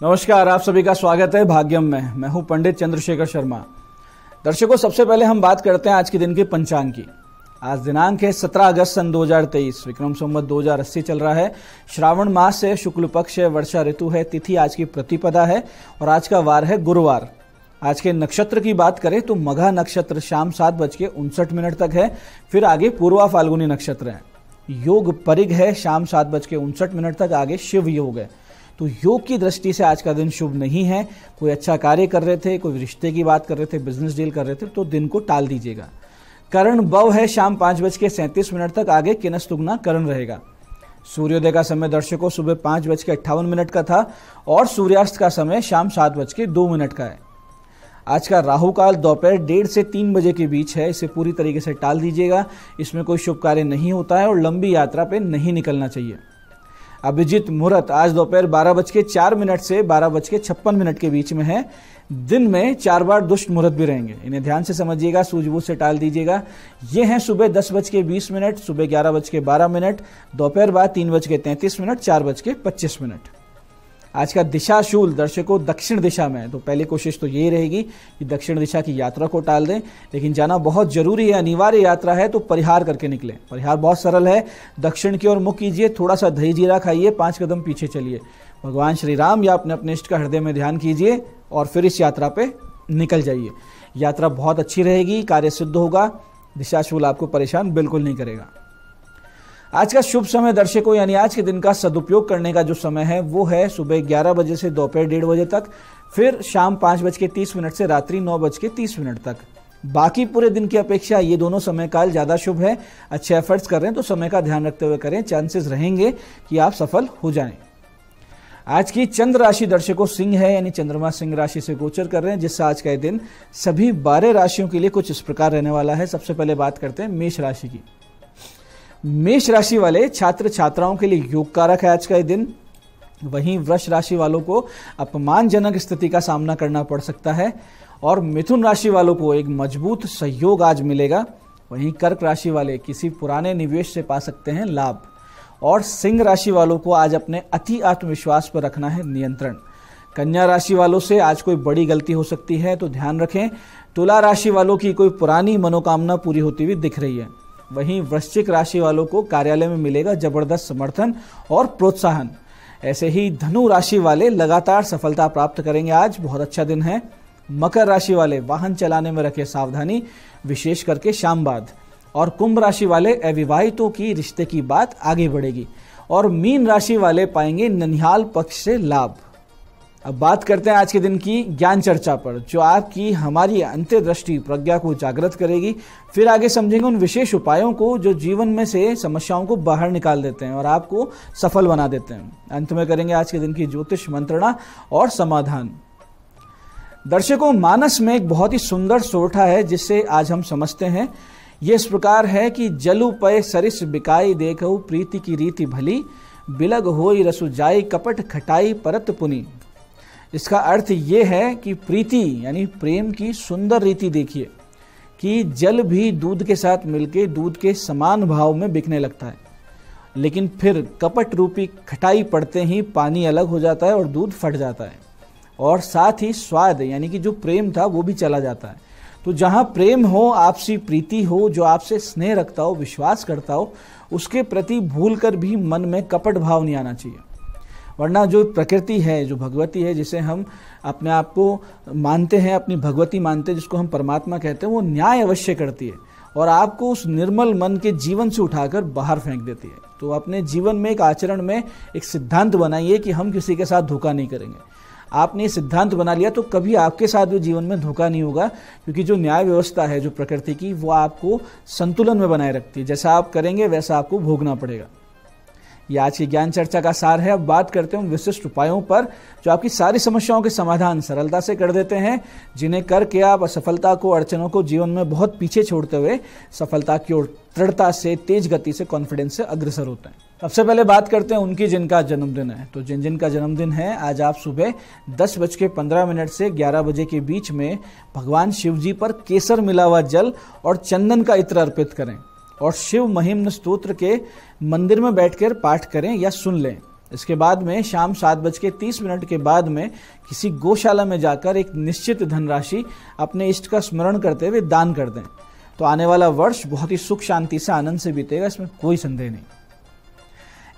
नमस्कार, आप सभी का स्वागत है भाग्यम में। मैं हूं पंडित चंद्रशेखर शर्मा। दर्शकों, सबसे पहले हम बात करते हैं आज के दिन के पंचांग की। आज दिनांक है 17 अगस्त सन 2023, विक्रम संवत 2080 चल रहा है। श्रावण मास है, शुक्ल पक्ष है, वर्षा ऋतु है, तिथि आज की प्रतिपदा है और आज का वार है गुरुवार। आज के नक्षत्र की बात करें तो मघा नक्षत्र शाम 7:59 तक है, फिर आगे पूर्वा फाल्गुनी नक्षत्र है। योग परिग है, शाम 7:59 तक, आगे शिव योग है। तो योग की दृष्टि से आज का दिन शुभ नहीं है। कोई अच्छा कार्य कर रहे थे, कोई रिश्ते की बात कर रहे थे, बिजनेस डील कर रहे थे, तो दिन को टाल दीजिएगा। करण बव है, शाम 5:37 तक, आगे किनस तुगना करण रहेगा। सूर्योदय का समय दर्शकों सुबह 5:58 का था और सूर्यास्त का समय शाम 7:02 का है। आज का राहु काल दोपहर 1:30 से 3 बजे के बीच है। इसे पूरी तरीके से टाल दीजिएगा। इसमें कोई शुभ कार्य नहीं होता है और लंबी यात्रा पे नहीं निकलना चाहिए। अभिजीत मुहूर्त आज दोपहर 12:04 से 12:56 के बीच में है। दिन में 4 बार दुष्ट मुहूर्त भी रहेंगे, इन्हें ध्यान से समझिएगा, सूझबूझ से टाल दीजिएगा। ये हैं सुबह 10:20, सुबह 11:12, दोपहर बाद 3:33, 4:25। आज का दिशाशूल दर्शकों दक्षिण दिशा में है, तो पहली कोशिश तो यही रहेगी कि दक्षिण दिशा की यात्रा को टाल दें। लेकिन जाना बहुत जरूरी है, अनिवार्य यात्रा है, तो परिहार करके निकलें। परिहार बहुत सरल है, दक्षिण की ओर मुख कीजिए, थोड़ा सा दही जीरा खाइए, 5 कदम पीछे चलिए, भगवान श्री राम या अपने इष्ट का हृदय में ध्यान कीजिए और फिर इस यात्रा पे निकल जाइए। यात्रा बहुत अच्छी रहेगी, कार्य सिद्ध होगा, दिशाशूल आपको परेशान बिल्कुल नहीं करेगा। आज का शुभ समय दर्शकों, यानी आज के दिन का सदुपयोग करने का जो समय है वो है सुबह 11 बजे से दोपहर 1:30 बजे तक, फिर शाम 5:30 से रात्रि 9:30 तक। बाकी पूरे दिन की अपेक्षा ये दोनों समय काल ज़्यादा शुभ है। अच्छे एफर्ट्स कर रहे हैं तो समय का ध्यान रखते हुए करें, चांसेस रहेंगे कि आप सफल हो जाएं। आज की चंद्र राशि दर्शकों सिंह है, यानी चंद्रमा सिंह राशि से गोचर कर रहे हैं, जिससे आज का दिन सभी 12 राशियों के लिए कुछ इस प्रकार रहने वाला है। सबसे पहले बात करते हैं मेष राशि की। मेष राशि वाले छात्र छात्राओं के लिए योग कारक है आज का दिन। वहीं वृष राशि वालों को अपमानजनक स्थिति का सामना करना पड़ सकता है और मिथुन राशि वालों को एक मजबूत सहयोग आज मिलेगा। वहीं कर्क राशि वाले किसी पुराने निवेश से पा सकते हैं लाभ और सिंह राशि वालों को आज अपने अति आत्मविश्वास पर रखना है नियंत्रण। कन्या राशि वालों से आज कोई बड़ी गलती हो सकती है, तो ध्यान रखें। तुला राशि वालों की कोई पुरानी मनोकामना पूरी होती हुई दिख रही है। वहीं वृश्चिक राशि वालों को कार्यालय में मिलेगा जबरदस्त समर्थन और प्रोत्साहन। ऐसे ही धनु राशि वाले लगातार सफलता प्राप्त करेंगे, आज बहुत अच्छा दिन है। मकर राशि वाले वाहन चलाने में रखें सावधानी, विशेष करके शाम बाद। और कुंभ राशि वाले अविवाहितों की रिश्ते की बात आगे बढ़ेगी और मीन राशि वाले पाएंगे ननिहाल पक्ष से लाभ। अब बात करते हैं आज के दिन की ज्ञान चर्चा पर, जो आपकी हमारी अंतर्दृष्टि प्रज्ञा को जागृत करेगी। फिर आगे समझेंगे उन विशेष उपायों को जो जीवन में से समस्याओं को बाहर निकाल देते हैं और आपको सफल बना देते हैं। अंत में करेंगे आज के दिन की ज्योतिष मंत्रणा और समाधान। दर्शकों, मानस में एक बहुत ही सुंदर सोरठा है जिससे आज हम समझते हैं। ये इस प्रकार है कि जलु पय सरिस बिकाई देखो प्रीति की रीति भली, बिलग होई रसु जाई कपट खटाई परत पुनी। इसका अर्थ ये है कि प्रीति यानी प्रेम की सुंदर रीति देखिए कि जल भी दूध के साथ मिलके दूध के समान भाव में बिकने लगता है, लेकिन फिर कपट रूपी खटाई पड़ते ही पानी अलग हो जाता है और दूध फट जाता है और साथ ही स्वाद यानी कि जो प्रेम था वो भी चला जाता है। तो जहाँ प्रेम हो, आपसी प्रीति हो, जो आपसे स्नेह रखता हो, विश्वास करता हो, उसके प्रति भूल कर भी मन में कपट भाव नहीं आना चाहिए। वरना जो प्रकृति है, जो भगवती है, जिसे हम अपने आप को मानते हैं, अपनी भगवती मानते हैं, जिसको हम परमात्मा कहते हैं, वो न्याय अवश्य करती है और आपको उस निर्मल मन के जीवन से उठाकर बाहर फेंक देती है। तो अपने जीवन में एक आचरण में एक सिद्धांत बनाइए कि हम किसी के साथ धोखा नहीं करेंगे। आपने ये सिद्धांत बना लिया तो कभी आपके साथ भी जीवन में धोखा नहीं होगा, क्योंकि जो न्याय व्यवस्था है जो प्रकृति की, वो आपको संतुलन में बनाए रखती है। जैसा आप करेंगे वैसा आपको भोगना पड़ेगा। ये आज की ज्ञान चर्चा का सार है। अब बात करते हैं विशिष्ट उपायों पर जो आपकी सारी समस्याओं के समाधान सरलता से कर देते हैं, जिन्हें करके आप असफलता को, अड़चनों को जीवन में बहुत पीछे छोड़ते हुए सफलता की ओर दृढ़ता से, तेज गति से, कॉन्फिडेंस से अग्रसर होते हैं। सबसे पहले बात करते हैं उनकी जिनका जन्मदिन है। तो जिनका जन्मदिन है, आज आप सुबह 10:15 से 11 बजे के बीच में भगवान शिव जी पर केसर मिला हुआ जल और चंदन का इत्र अर्पित करें और शिव महिम्न स्तोत्र के मंदिर में बैठकर पाठ करें या सुन लें। इसके बाद में शाम 7:30 के बाद में किसी गौशाला में जाकर एक निश्चित धनराशि अपने इष्ट का स्मरण करते हुए दान कर दें, तो आने वाला वर्ष बहुत ही सुख शांति से आनंद से बीतेगा, इसमें कोई संदेह नहीं।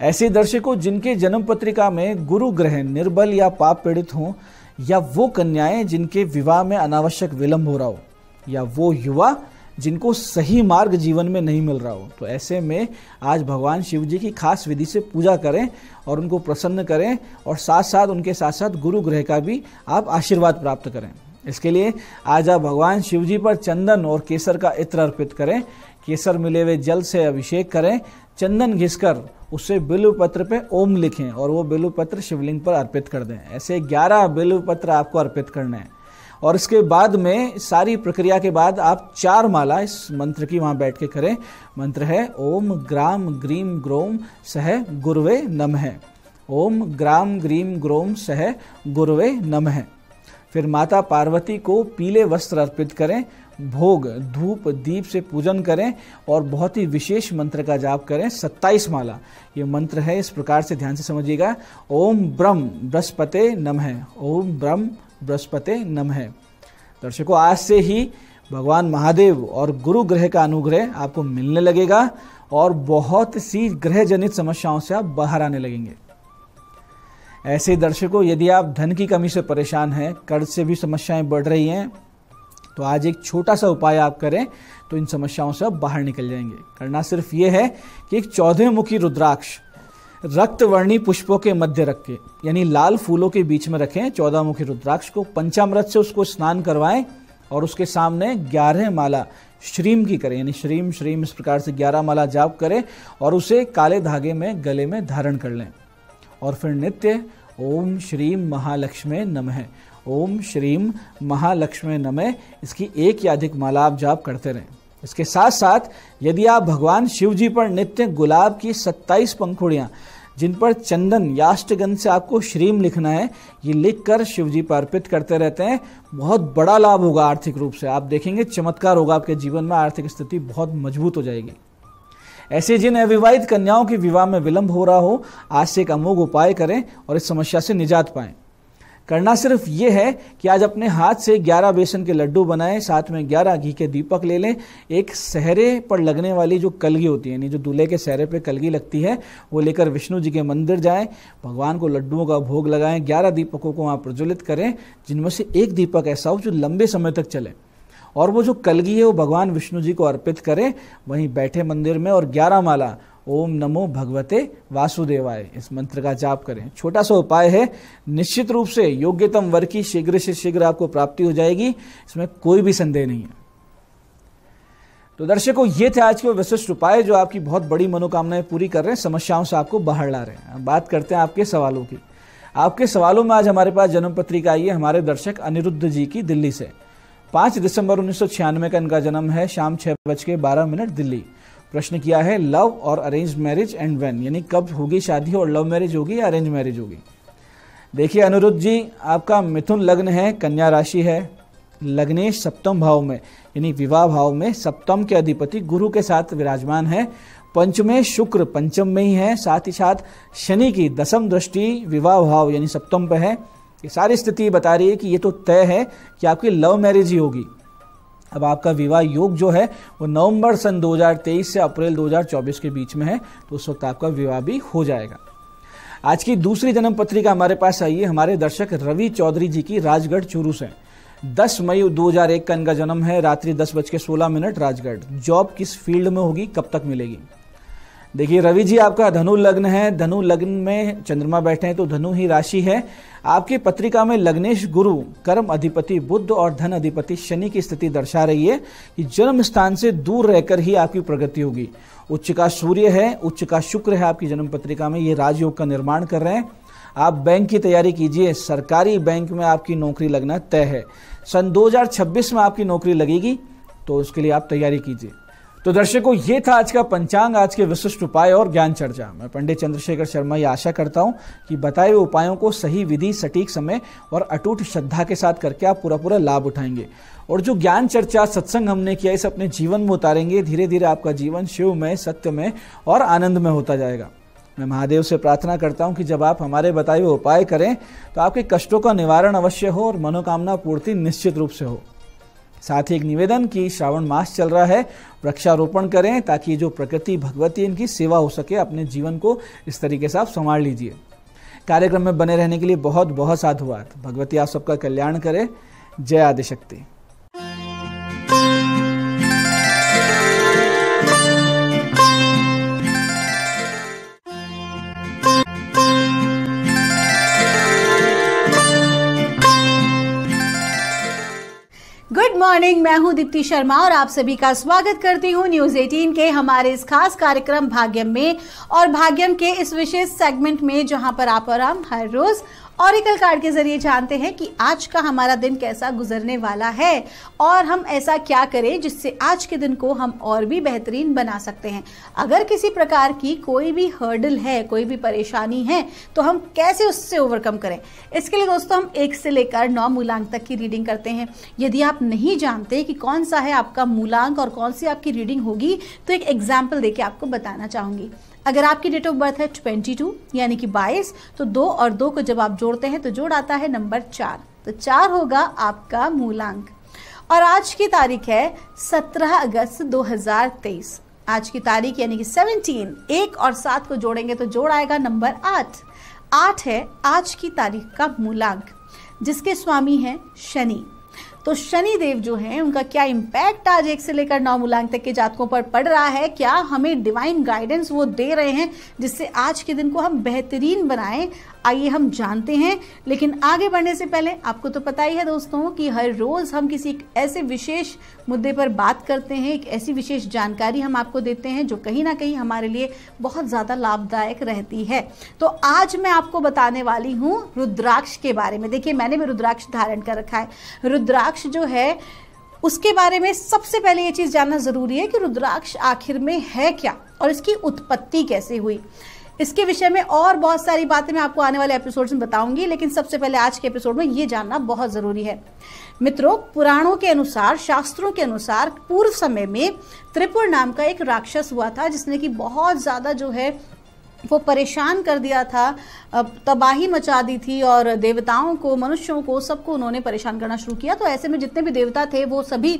ऐसे दर्शकों जिनके जन्म पत्रिका में गुरु ग्रह निर्बल या पाप पीड़ित हों, या वो कन्याएं जिनके विवाह में अनावश्यक विलंब हो रहा हो, या वो युवा जिनको सही मार्ग जीवन में नहीं मिल रहा हो, तो ऐसे में आज भगवान शिव जी की खास विधि से पूजा करें और उनको प्रसन्न करें, और साथ साथ उनके साथ साथ गुरु ग्रह का भी आप आशीर्वाद प्राप्त करें। इसके लिए आज आप भगवान शिव जी पर चंदन और केसर का इत्र अर्पित करें। केसर मिले हुए जल से अभिषेक करें, चंदन घिसकर उससे बिल्व पत्र पे ओम लिखें और वो बिल्व पत्र शिवलिंग पर अर्पित कर दें। ऐसे 11 बिल्व पत्र आपको अर्पित करने हैं, और इसके बाद में सारी प्रक्रिया के बाद आप 4 माला इस मंत्र की वहां बैठ के करें। मंत्र है ओम ग्राम ग्रीम ग्रोम सह गुरवे नमः। ओम ग्राम ग्रीम ग्रोम सह गुरवे नमः। फिर माता पार्वती को पीले वस्त्र अर्पित करें, भोग धूप दीप से पूजन करें और बहुत ही विशेष मंत्र का जाप करें। 27 माला ये मंत्र है, इस प्रकार से ध्यान से समझिएगा। ओम ब्रह्म बृहस्पते नमः। ओम ब्रह्म बृहस्पते नमः। दर्शकों आज से ही भगवान महादेव और गुरु ग्रह का अनुग्रह आपको मिलने लगेगा और बहुत सी ग्रह जनित समस्याओं से आप बाहर आने लगेंगे। ऐसे दर्शकों यदि आप धन की कमी से परेशान हैं, कर्ज से भी समस्याएं बढ़ रही हैं, तो आज एक छोटा सा उपाय आप करें तो इन समस्याओं से आप बाहर निकल जाएंगे। करना सिर्फ ये है कि एक 14 मुखी रुद्राक्ष रक्त वर्णी पुष्पों के मध्य रख के, यानी लाल फूलों के बीच में रखें 14 मुखी रुद्राक्ष को, पंचामृत से उसको स्नान करवाएं और उसके सामने 11 माला श्रीम की करें, यानी श्रीम श्रीम इस प्रकार से 11 माला जाप करें और उसे काले धागे में गले में धारण कर लें। और फिर नित्य ओम श्रीम महालक्ष्मी नमः, ओम श्रीम महालक्ष्मी नमः, इसकी 1 या अधिक माला आप जाप करते रहें। इसके साथ साथ यदि आप भगवान शिव जी पर नित्य गुलाब की 27 पंखुड़ियाँ जिन पर चंदन या अष्टगंध से आपको श्रीम लिखना है, ये लिखकर शिव जी पर अर्पित करते रहते हैं, बहुत बड़ा लाभ होगा। आर्थिक रूप से आप देखेंगे चमत्कार होगा आपके जीवन में, आर्थिक स्थिति बहुत मजबूत हो जाएगी। ऐसे जिन अविवाहित कन्याओं के विवाह में विलंब हो रहा हो, आज से एक अमोघ उपाय करें और इस समस्या से निजात पाएं। करना सिर्फ ये है कि आज अपने हाथ से 11 बेसन के लड्डू बनाएं, साथ में 11 घी के दीपक ले लें, एक सहरे पर लगने वाली जो कलगी होती है, यानी जो दूल्हे के सहरे पे कलगी लगती है, वो लेकर विष्णु जी के मंदिर जाएं, भगवान को लड्डुओं का भोग लगाएं, 11 दीपकों को वहाँ प्रज्वलित करें, जिनमें से एक दीपक ऐसा हो जो लंबे समय तक चले, और वो जो कलगी है वो भगवान विष्णु जी को अर्पित करें वहीं बैठे मंदिर में, और 11 माला ओम नमो भगवते वासुदेवाय इस मंत्र का जाप करें। छोटा सा उपाय है, निश्चित रूप से योग्यतम वर की शीघ्र से शीघ्र आपको प्राप्ति हो जाएगी, इसमें कोई भी संदेह नहीं है। तो दर्शकों ये थे आज के विशिष्ट उपाय जो आपकी बहुत बड़ी मनोकामनाएं पूरी कर रहे हैं, समस्याओं से आपको बाहर ला रहे हैं। अब बात करते हैं आपके सवालों की। आपके सवालों में आज हमारे पास जन्म पत्रिका आई है हमारे दर्शक अनिरुद्ध जी की, दिल्ली से। 5 दिसंबर 1996 का इनका जन्म है, शाम 6:12 दिल्ली। प्रश्न किया है लव और अरेंज मैरिज एंड व्हेन, यानी कब होगी शादी और लव मैरिज होगी या अरेंज मैरिज होगी। देखिए अनिरुद्ध जी, आपका मिथुन लग्न है, कन्या राशि है, लग्नेश सप्तम भाव में यानी विवाह भाव में सप्तम के अधिपति गुरु के साथ विराजमान है, पंचमें शुक्र पंचम में ही है, साथ ही साथ शनि की 10वीं दृष्टि विवाह भाव यानी सप्तम पे है। ये सारी स्थिति बता रही है कि ये तो तय है कि आपकी लव मैरिज ही होगी। अब आपका विवाह योग जो है वो नवंबर सन 2023 से अप्रैल 2024 के बीच में है, तो उस वक्त आपका विवाह भी हो जाएगा। आज की दूसरी जन्म पत्रिका हमारे पास आई है हमारे दर्शक रवि चौधरी जी की, राजगढ़ चूरू से। 10 मई 2001 का इनका जन्म है, रात्रि 10:16 राजगढ़। जॉब किस फील्ड में होगी, कब तक मिलेगी। देखिए रवि जी, आपका धनु लग्न है, धनु लग्न में चंद्रमा बैठे हैं तो धनु ही राशि है। आपकी पत्रिका में लग्नेश गुरु, कर्म अधिपति बुध और धन अधिपति शनि की स्थिति दर्शा रही है कि जन्म स्थान से दूर रहकर ही आपकी प्रगति होगी। उच्च का सूर्य है, उच्च का शुक्र है आपकी जन्म पत्रिका में, ये राजयोग का निर्माण कर रहे हैं। आप बैंक की तैयारी कीजिए, सरकारी बैंक में आपकी नौकरी लगना तय है। सन 2026 में आपकी नौकरी लगेगी, तो उसके लिए आप तैयारी कीजिए। तो दर्शकों ये था आज का पंचांग, आज के विशिष्ट उपाय और ज्ञान चर्चा। मैं पंडित चंद्रशेखर शर्मा ये आशा करता हूं कि बताए हुए उपायों को सही विधि, सटीक समय और अटूट श्रद्धा के साथ करके आप पूरा लाभ उठाएंगे, और जो ज्ञान चर्चा सत्संग हमने किया इसे अपने जीवन में उतारेंगे। धीरे धीरे आपका जीवन शिवमय, सत्यमय और आनंदमय होता जाएगा। मैं महादेव से प्रार्थना करता हूँ कि जब आप हमारे बताए हुए उपाय करें तो आपके कष्टों का निवारण अवश्य हो और मनोकामना पूर्ति निश्चित रूप से हो। साथ ही एक निवेदन कि श्रावण मास चल रहा है, वृक्षारोपण करें ताकि जो प्रकृति भगवती इनकी सेवा हो सके। अपने जीवन को इस तरीके से आप संवार लीजिए। कार्यक्रम में बने रहने के लिए बहुत बहुत साधुवाद। भगवती आप सबका कल्याण करे। जय आदिशक्ति। गुड मॉर्निंग, मैं हूं दीप्ति शर्मा और आप सभी का स्वागत करती हूं न्यूज 18 के हमारे इस खास कार्यक्रम भाग्यम में। और भाग्यम के इस विशेष सेगमेंट में जहां पर आप और हम हर रोज ऑरिकल कार्ड के जरिए जानते हैं कि आज का हमारा दिन कैसा गुजरने वाला है और हम ऐसा क्या करें जिससे आज के दिन को हम और भी बेहतरीन बना सकते हैं। अगर किसी प्रकार की कोई भी हर्डल है, कोई भी परेशानी है, तो हम कैसे उससे ओवरकम करें। इसके लिए दोस्तों हम 1 से लेकर 9 मूलांक तक की रीडिंग करते हैं। यदि आप नहीं जानते कि कौन सा है आपका मूलांक और कौन सी आपकी रीडिंग होगी तो एक एग्जाम्पल देके आपको बताना चाहूंगी। अगर आपकी डेट ऑफ बर्थ है 22 यानी कि 22, तो 2 और 2 को जब आप जोड़ते हैं तो जोड़ आता है नंबर 4, तो 4 होगा आपका मूलांक। और आज की तारीख है 17 अगस्त 2023। आज की तारीख यानी कि 17, 1 और 7 को जोड़ेंगे तो जोड़ आएगा नंबर 8। 8 है आज की तारीख का मूलांक, जिसके स्वामी हैं शनि। तो शनि देव जो हैं उनका क्या इम्पैक्ट आज 1 से लेकर 9 मूलांक तक के जातकों पर पड़ रहा है, क्या हमें डिवाइन गाइडेंस वो दे रहे हैं जिससे आज के दिन को हम बेहतरीन बनाएं, आइए हम जानते हैं। लेकिन आगे बढ़ने से पहले आपको तो पता ही है दोस्तों कि हर रोज हम किसी ऐसे विशेष मुद्दे पर बात करते हैं, एक ऐसी विशेष जानकारी हम आपको देते हैं जो कहीं ना कहीं हमारे लिए बहुत ज्यादा लाभदायक रहती है। तो आज मैं आपको बताने वाली हूँ रुद्राक्ष के बारे में। देखिए, मैंने भी रुद्राक्ष धारण कर रखा है। रुद्राक्ष जो है उसके बारे में सबसे पहले ये चीज जानना जरूरी है कि रुद्राक्ष आखिर में है क्या और इसकी उत्पत्ति कैसे हुई। इसके विषय में और बहुत सारी बातें मैं आपको आने वाले एपिसोड्स में बताऊंगी, लेकिन सबसे पहले आज के एपिसोड में ये जानना बहुत जरूरी है। मित्रों, पुराणों के अनुसार, शास्त्रों के अनुसार पूर्व समय में त्रिपुर नाम का एक राक्षस हुआ था जिसने कि बहुत ज्यादा जो है वो परेशान कर दिया था, तबाही मचा दी थी और देवताओं को, मनुष्यों को, सबको उन्होंने परेशान करना शुरू किया। तो ऐसे में जितने भी देवता थे वो सभी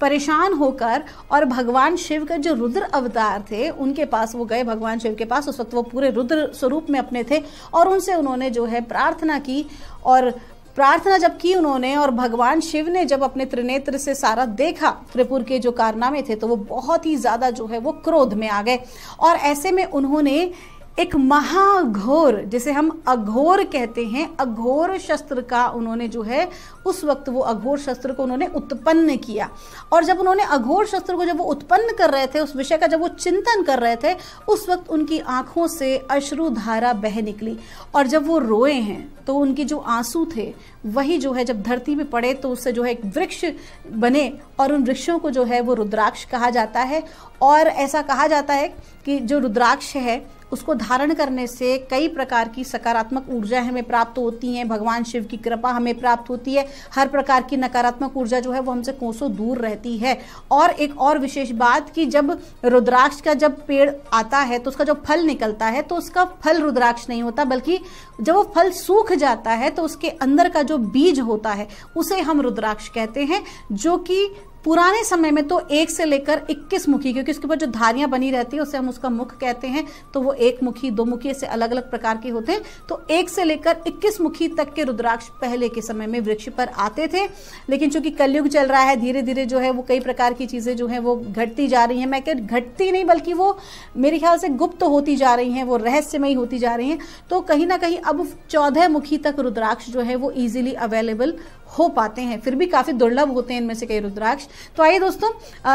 परेशान होकर और भगवान शिव का जो रुद्र अवतार थे उनके पास वो गए। भगवान शिव के पास उस वक्त वो पूरे रुद्र स्वरूप में अपने थे और उनसे उन्होंने जो है प्रार्थना की। और प्रार्थना जब की उन्होंने और भगवान शिव ने जब अपने त्रिनेत्र से सारा देखा, त्रिपुर के जो कारनामे थे, तो वो बहुत ही ज्यादा जो है वो क्रोध में आ गए। और ऐसे में उन्होंने एक महाघोर, जिसे हम अघोर कहते हैं, अघोर शस्त्र का उन्होंने जो है उस वक्त वो अघोर शस्त्र को उन्होंने उत्पन्न किया। और जब उन्होंने अघोर शस्त्र को जब वो उत्पन्न कर रहे थे, उस विषय का जब वो चिंतन कर रहे थे, उस वक्त उनकी आंखों से अश्रुधारा बह निकली। और जब वो रोए हैं तो उनके जो आंसू थे वही जो है जब धरती पे पड़े तो उससे जो है एक वृक्ष बने और उन वृक्षों को जो है वो रुद्राक्ष कहा जाता है। और ऐसा कहा जाता है कि जो रुद्राक्ष है उसको धारण करने से कई प्रकार की सकारात्मक ऊर्जा हमें प्राप्त होती हैं, भगवान शिव की कृपा हमें प्राप्त होती है, हर प्रकार की नकारात्मक ऊर्जा जो है वो हमसे कोसों दूर रहती है। और एक और विशेष बात कि जब रुद्राक्ष का जब पेड़ आता है तो उसका जो फल निकलता है तो उसका फल रुद्राक्ष नहीं होता, बल्कि जब वो फल सूख जाता है तो उसके अंदर का जो बीज होता है उसे हम रुद्राक्ष कहते हैं, जो कि पुराने समय में तो 1 से लेकर 21 मुखी, क्योंकि उसके ऊपर जो धारियां बनी रहती है उसे हम उसका मुख कहते हैं, तो वो 1 मुखी, 2 मुखी से अलग अलग प्रकार के होते हैं। तो 1 से लेकर 21 मुखी तक के रुद्राक्ष पहले के समय में वृक्ष पर आते थे। लेकिन चूंकि कलयुग चल रहा है, धीरे धीरे जो है वो कई प्रकार की चीजें जो है वो घटती जा रही हैं। मैं कह घटती नहीं बल्कि वो मेरे ख्याल से गुप्त होती जा रही हैं, वो रहस्यमयी होती जा रही हैं। तो कहीं ना कहीं अब 14 मुखी तक रुद्राक्ष जो है वो इजीली अवेलेबल हो पाते हैं, फिर भी काफी दुर्लभ होते हैं इनमें से कई रुद्राक्ष। तो आइए दोस्तों,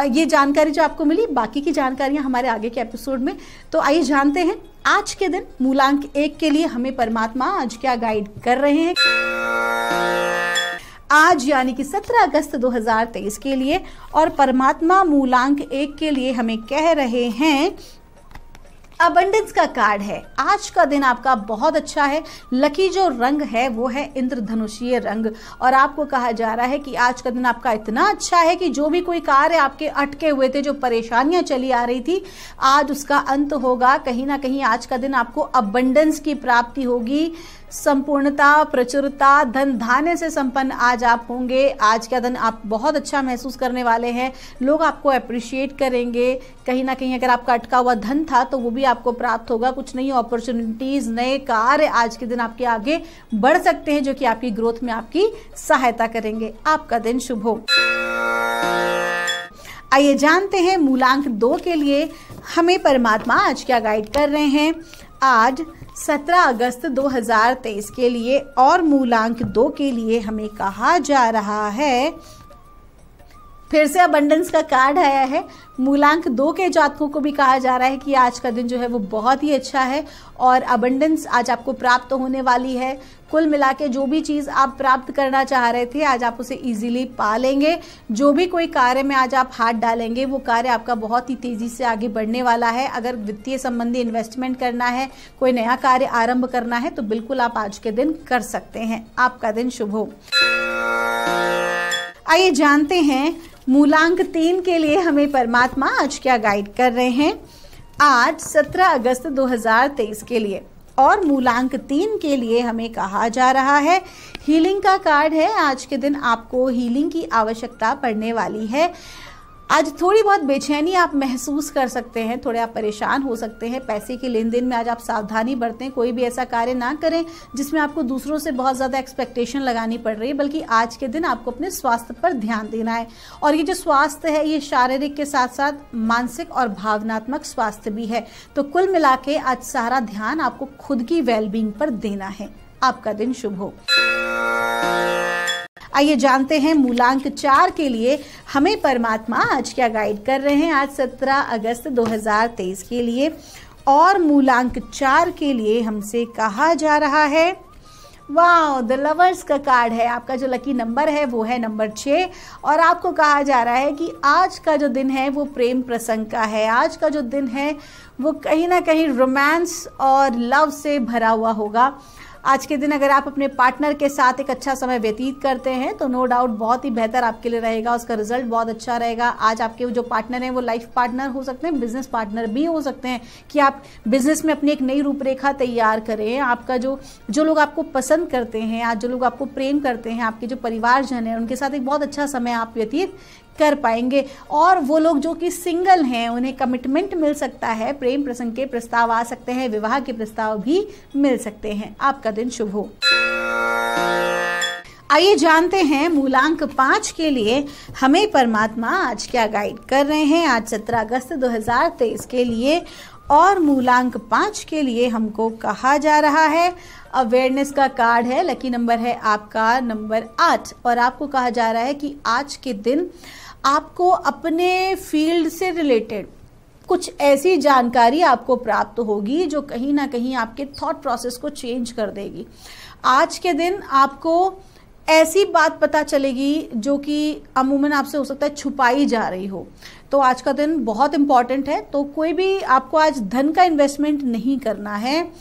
ये जानकारी जो आपको मिली, बाकी की जानकारियां हमारे आगे के एपिसोड में। तो आइए जानते हैं आज के दिन मूलांक 1 के लिए हमें परमात्मा आज क्या गाइड कर रहे हैं। आज यानी कि 17 अगस्त 2023 के लिए, और परमात्मा मूलांक 1 के लिए हमें कह रहे हैं अबंडेंस का कार्ड है। आज का दिन आपका बहुत अच्छा है। लकी जो रंग है वो है इंद्रधनुषीय रंग और आपको कहा जा रहा है कि आज का दिन आपका इतना अच्छा है कि जो भी कोई कार्य आपके अटके हुए थे, जो परेशानियां चली आ रही थी, आज उसका अंत होगा। कहीं ना कहीं आज का दिन आपको अबंडेंस की प्राप्ति होगी, संपूर्णता, प्रचुरता, धन धान्य से संपन्न आज आप होंगे। आज का दिन आप बहुत अच्छा महसूस करने वाले हैं। लोग आपको अप्रिशिएट करेंगे। कहीं ना कहीं अगर आपका अटका हुआ धन था तो वो भी आपको प्राप्त होगा। कुछ नई अपॉर्चुनिटीज, नए कार्य आज के दिन आपके आगे बढ़ सकते हैं जो कि आपकी ग्रोथ में आपकी सहायता करेंगे। आपका दिन शुभ हो। आइए जानते हैं मूलांक 2 के लिए हमें परमात्मा आज क्या गाइड कर रहे हैं। आज 17 अगस्त 2023 के लिए और मूलांक 2 के लिए हमें कहा जा रहा है, फिर से अबंडेंस का कार्ड आया है। मूलांक 2 के जातकों को भी कहा जा रहा है कि आज का दिन जो है वो बहुत ही अच्छा है और अबंडेंस आज आपको प्राप्त होने वाली है। कुल मिला के जो भी चीज़ आप प्राप्त करना चाह रहे थे आज आप उसे इजीली पा लेंगे। जो भी कोई कार्य में आज आप हाथ डालेंगे वो कार्य आपका बहुत ही तेज़ी से आगे बढ़ने वाला है। अगर वित्तीय संबंधी इन्वेस्टमेंट करना है, कोई नया कार्य आरंभ करना है तो बिल्कुल आप आज के दिन कर सकते हैं। आपका दिन शुभ हो। आइए जानते हैं मूलांक 3 के लिए हमें परमात्मा आज क्या गाइड कर रहे हैं। आज 17 अगस्त 2023 के लिए और मूलांक 3 के लिए हमें कहा जा रहा है, हीलिंग का कार्ड है। आज के दिन आपको हीलिंग की आवश्यकता पड़ने वाली है। आज थोड़ी बहुत बेचैनी आप महसूस कर सकते हैं, थोड़े आप परेशान हो सकते हैं। पैसे के लेन देन में आज आप सावधानी बरतें। कोई भी ऐसा कार्य ना करें जिसमें आपको दूसरों से बहुत ज़्यादा एक्सपेक्टेशन लगानी पड़ रही है, बल्कि आज के दिन आपको अपने स्वास्थ्य पर ध्यान देना है। और ये जो स्वास्थ्य है ये शारीरिक के साथ साथ मानसिक और भावनात्मक स्वास्थ्य भी है। तो कुल मिला के आज सारा ध्यान आपको खुद की वेलबींग पर देना है। आपका दिन शुभ हो। आइए जानते हैं मूलांक 4 के लिए हमें परमात्मा आज क्या गाइड कर रहे हैं। आज 17 अगस्त 2023 के लिए और मूलांक 4 के लिए हमसे कहा जा रहा है, वाह, द लवर्स का कार्ड है। आपका जो लकी नंबर है वो है नंबर 6 और आपको कहा जा रहा है कि आज का जो दिन है वो प्रेम प्रसंग का है। आज का जो दिन है वो कहीं ना कहीं रोमांस और लव से भरा हुआ होगा। आज के दिन अगर आप अपने पार्टनर के साथ एक अच्छा समय व्यतीत करते हैं तो नो डाउट बहुत ही बेहतर आपके लिए रहेगा, उसका रिजल्ट बहुत अच्छा रहेगा। आज आपके जो पार्टनर हैं वो लाइफ पार्टनर हो सकते हैं, बिजनेस पार्टनर भी हो सकते हैं कि आप बिजनेस में अपनी एक नई रूपरेखा तैयार करें। आपका जो लोग आपको पसंद करते हैं, आज जो लोग आपको प्रेम करते हैं, आपके जो परिवारजन हैं, उनके साथ एक बहुत अच्छा समय आप व्यतीत कर पाएंगे। और वो लोग जो कि सिंगल हैं उन्हें कमिटमेंट मिल सकता है, प्रेम प्रसंग के प्रस्ताव आ सकते हैं, विवाह के प्रस्ताव भी मिल सकते हैं। आपका दिन शुभ हो। आइए जानते हैं मूलांक 5 के लिए हमें परमात्मा आज क्या गाइड कर रहे हैं। आज 17 अगस्त 2023 के लिए और मूलांक 5 के लिए हमको कहा जा रहा है, अवेयरनेस का कार्ड है। लकी नंबर है आपका नंबर 8 और आपको कहा जा रहा है कि आज के दिन आपको अपने फील्ड से रिलेटेड कुछ ऐसी जानकारी आपको प्राप्त होगी जो कहीं ना कहीं आपके थॉट प्रोसेस को चेंज कर देगी। आज के दिन आपको ऐसी बात पता चलेगी जो कि अमूमन आपसे हो सकता है छुपाई जा रही हो। तो आज का दिन बहुत इंपॉर्टेंट है। तो कोई भी आपको आज धन का इन्वेस्टमेंट नहीं करना है,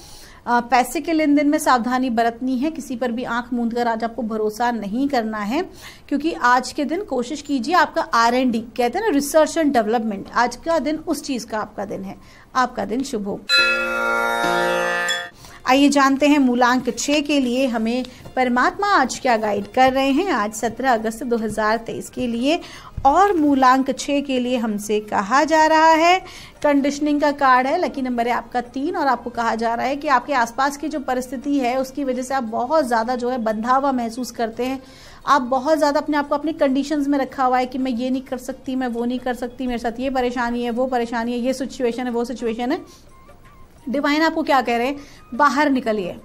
पैसे के लेन देन में सावधानी बरतनी है। किसी पर भी आंख मूंद कर आज आपको भरोसा नहीं करना है, क्योंकि आज के दिन कोशिश कीजिए आपका R&D कहते हैं ना, रिसर्च एंड डेवलपमेंट, आज का दिन उस चीज का आपका दिन है। आपका दिन शुभ हो। आइए जानते हैं मूलांक 6 के लिए हमें परमात्मा आज क्या गाइड कर रहे हैं। आज 17 अगस्त 2023 के लिए और मूलांक 6 के लिए हमसे कहा जा रहा है, कंडीशनिंग का कार्ड है। लकी नंबर है आपका 3 और आपको कहा जा रहा है कि आपके आसपास की जो परिस्थिति है उसकी वजह से आप बहुत ज़्यादा जो है बंधा हुआ महसूस करते हैं। आप बहुत ज़्यादा अपने आप को अपनी कंडीशंस में रखा हुआ है कि मैं ये नहीं कर सकती, मैं वो नहीं कर सकती, मेरे साथ ये परेशानी है, वो परेशानी है, ये सिचुएशन है, वो सिचुएशन है। डिवाइन आपको क्या कह रहे हैं, बाहर निकलिए,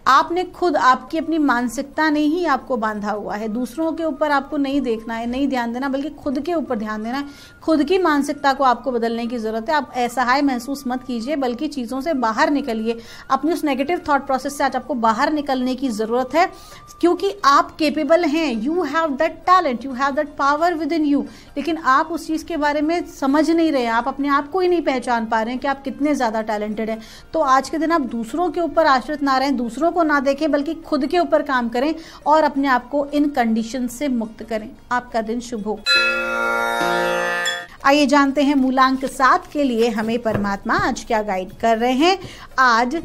आपने खुद, आपकी अपनी मानसिकता ने ही आपको बांधा हुआ है। दूसरों के ऊपर आपको नहीं देखना है, नहीं ध्यान देना, बल्कि खुद के ऊपर ध्यान देना है। खुद की मानसिकता को आपको बदलने की ज़रूरत है। आप असहाय महसूस मत कीजिए, बल्कि चीज़ों से बाहर निकलिए। अपनी उस नेगेटिव थॉट प्रोसेस से आज आपको बाहर निकलने की ज़रूरत है, क्योंकि आप केपेबल हैं। You have that talent, you have that power with in you. लेकिन आप उस चीज़ के बारे में समझ नहीं रहे हैं, आप अपने आप को ही नहीं पहचान पा रहे हैं कि आप कितने ज़्यादा टैलेंटेड हैं। तो आज के दिन आप दूसरों के ऊपर आश्रित ना रहें, दूसरों को ना देखें, बल्कि खुद के ऊपर काम करें और अपने आप को इन कंडीशन से मुक्त करें। आपका दिन शुभ हो। आइए जानते हैं मूलांक 7 के लिए हमें परमात्मा आज क्या गाइड कर रहे हैं। आज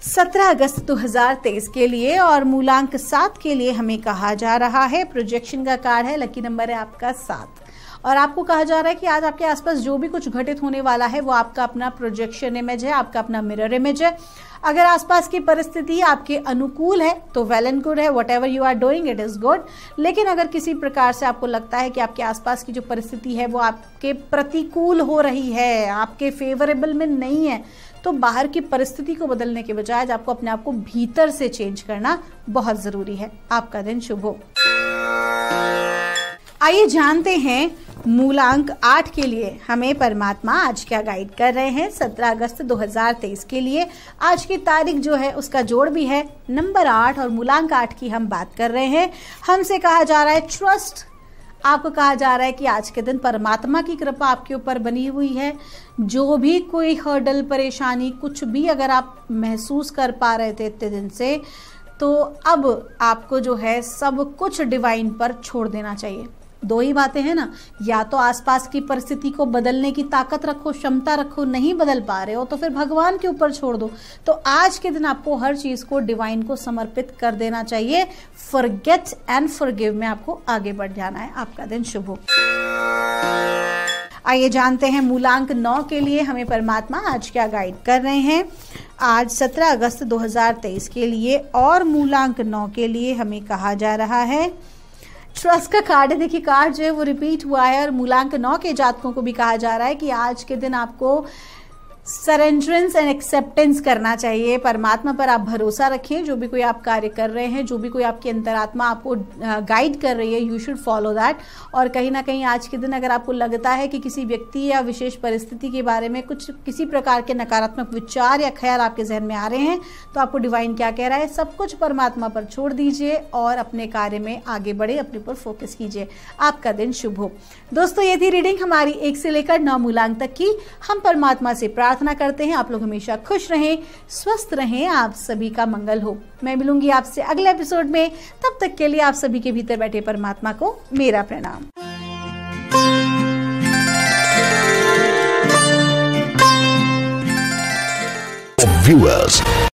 17 अगस्त 2023 के लिए और मूलांक 7 के लिए हमें कहा जा रहा है, प्रोजेक्शन का कार्ड है, लकी नंबर है आपका 7 और आपको कहा जा रहा है कि आज आपके आसपास जो भी कुछ घटित होने वाला है वो आपका अपना प्रोजेक्शन इमेज है, आपका अपना मिरर इमेज है। अगर आसपास की परिस्थिति आपके अनुकूल है तो वेल एंड गुड है, whatever you are doing it is good. लेकिन अगर किसी प्रकार से आपको लगता है कि आपके आसपास की जो परिस्थिति है वो आपके प्रतिकूल हो रही है, आपके फेवरेबल में नहीं है, तो बाहर की परिस्थिति को बदलने के बजाय आपको अपने आप को भीतर से चेंज करना बहुत ज़रूरी है। आपका दिन शुभ हो। आइए जानते हैं मूलांक 8 के लिए हमें परमात्मा आज क्या गाइड कर रहे हैं। 17 अगस्त 2023 के लिए आज की तारीख जो है उसका जोड़ भी है नंबर 8 और मूलांक 8 की हम बात कर रहे हैं। हमसे कहा जा रहा है ट्रस्ट। आपको कहा जा रहा है कि आज के दिन परमात्मा की कृपा आपके ऊपर बनी हुई है। जो भी कोई हर्डल, परेशानी, कुछ भी अगर आप महसूस कर पा रहे थे इतने दिन से, तो अब आपको जो है सब कुछ डिवाइन पर छोड़ देना चाहिए। दो ही बातें हैं ना, या तो आसपास की परिस्थिति को बदलने की ताकत रखो, क्षमता रखो, नहीं बदल पा रहे हो तो फिर भगवान के ऊपर छोड़ दो। तो आज के दिन आपको हर चीज़ को डिवाइन को समर्पित कर देना चाहिए। फॉरगेट एंड फॉरगिव में आपको आगे बढ़ जाना है। आपका दिन शुभ हो। आइए जानते हैं मूलांक 9 के लिए हमें परमात्मा आज क्या गाइड कर रहे हैं। आज 17 अगस्त 2023 के लिए और मूलांक 9 के लिए हमें कहा जा रहा है ट्रस्ट का कार्ड है। देखिए कार्ड जो है वो रिपीट हुआ है और मूलांक 9 के जातकों को भी कहा जा रहा है कि आज के दिन आपको सरेंडरेंस एंड एक्सेप्टेंस करना चाहिए। परमात्मा पर आप भरोसा रखें। जो भी कोई आप कार्य कर रहे हैं, जो भी कोई आपकी अंतरात्मा आपको गाइड कर रही है, यू शुड फॉलो दैट। और कहीं ना कहीं आज के दिन अगर आपको लगता है कि किसी व्यक्ति या विशेष परिस्थिति के बारे में किसी प्रकार के नकारात्मक विचार या ख्याल आपके जहन में आ रहे हैं, तो आपको डिवाइन क्या कह रहा है, सब कुछ परमात्मा पर छोड़ दीजिए और अपने कार्य में आगे बढ़े, अपने पर फोकस कीजिए। आपका दिन शुभ हो। दोस्तों ये थी रीडिंग हमारी 1 से लेकर 9 मूलांक तक की। हम परमात्मा से प्रार्थना करते हैं आप लोग हमेशा खुश रहें, स्वस्थ रहें, आप सभी का मंगल हो। मैं मिलूंगी आपसे अगले एपिसोड में। तब तक के लिए आप सभी के भीतर बैठे परमात्मा को मेरा प्रणाम। Viewers